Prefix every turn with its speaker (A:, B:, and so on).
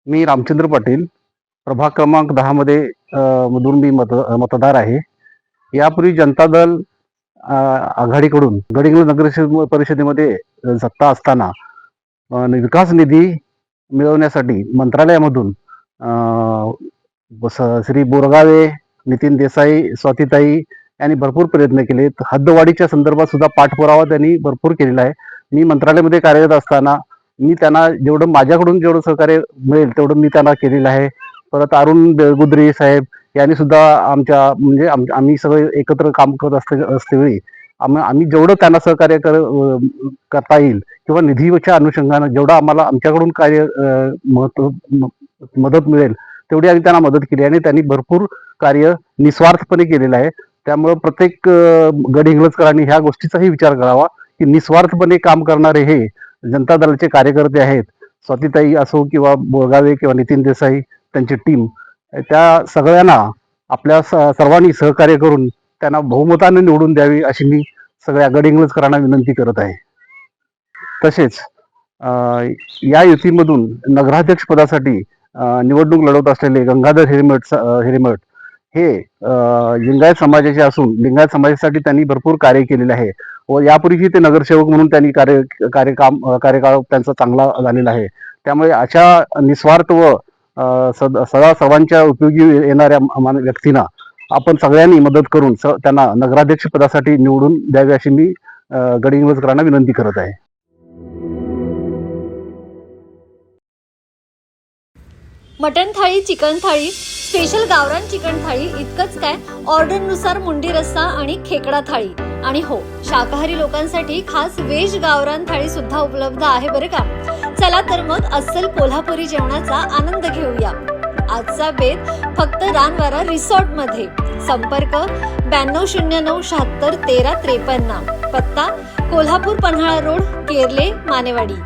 A: मी रामचंद्र पाटील, प्रभाग क्रमांक 10 मध्ये मधून मी मतदार आहे. यापूर्वी जनता दल आघाडीकडून गडिंग्लज नगर परिषदेमध्ये सत्ता असताना विकास निधी मिळवण्यासाठी मंत्रालयामधून श्री बोरगावे, नितीन देसाई, स्वातीताई यांनी भरपूर प्रयत्न केले. हद्दवाढीच्या संदर्भात सुद्धा पाठपुरावा त्यांनी भरपूर केलेला आहे. मी मंत्रालयामध्ये कार्यरत असताना मी त्यांना माझ्याकडून जेवढं सहकार्य मिळेल तेवढं मी त्यांना केलेलं आहे. परत अरुण गुद्रे साहेब यांनी सुद्धा आम्ही सगळे एकत्र काम करत असतेवेळी आम्ही जेवढं त्यांना सहकार्य करता येईल किंवा निधीच्या अनुषंगानं जेवढं आम्हाला आमच्याकडून मदत मिळेल तेवढी आम्ही त्यांना मदत केली आणि त्यांनी भरपूर कार्य निस्वार्थपणे केलेलं आहे. त्यामुळे प्रत्येक गडिंग्लजकरांनी ह्या गोष्टीचाही विचार करावा की निस्वार्थपणे काम करणारे हे जनता दलाचे कार्यकर्ते आहेत. स्वातीताई असो किंवा बोरगावे किंवा नितीन देसाई त्यांची टीम, त्या सगळ्यांना आपल्या सर्वांनी सहकार्य करून त्यांना बहुमताने निवडून द्यावी अशी मी सगळ्या गडिंग्लजकरांना विनंती करत आहे. तसेच या युतीमधून नगराध्यक्ष पदासाठी निवडणूक लढवत असलेले गंगाधर हिरेमठ हे लिंगायत समाजाचे असून लिंगायत समाजासाठी त्यांनी भरपूर कार्य केलेले आहे व यापूर्वीही ते नगरसेवक म्हणून त्यांनी कार्यकाळ त्यांचा चांगला झालेला आहे. त्यामुळे अशा निस्वार्थ व सदा सर्वांच्या उपयोगी येणाऱ्या व्यक्तींना आपण सगळ्यांनी मदत करून त्यांना नगराध्यक्ष पदासाठी निवडून द्यावे अशी मी गडिंग्लजकरांना विनंती करत आहे.
B: मटन थाळी, चिकन थाळी, स्पेशल गावरान चिकन थाळी इतकंच काय, ऑर्डरनुसार मुंडी रस्सा आणि खेकडा थाळी. आणि हो, शाकाहारी लोकांसाठी खास व्हेज गावरान थाळी सुद्धा उपलब्ध आहे बरं का. चला तर मग अस्सल कोल्हापुरी जेवणाचा आनंद घेऊया. आजचा बेत फक्त रानवारा रिसॉर्ट मध्ये. संपर्क 9209761353. पत्ता कोल्हापूर पन्हाळा रोड, केरले, मानेवाडी.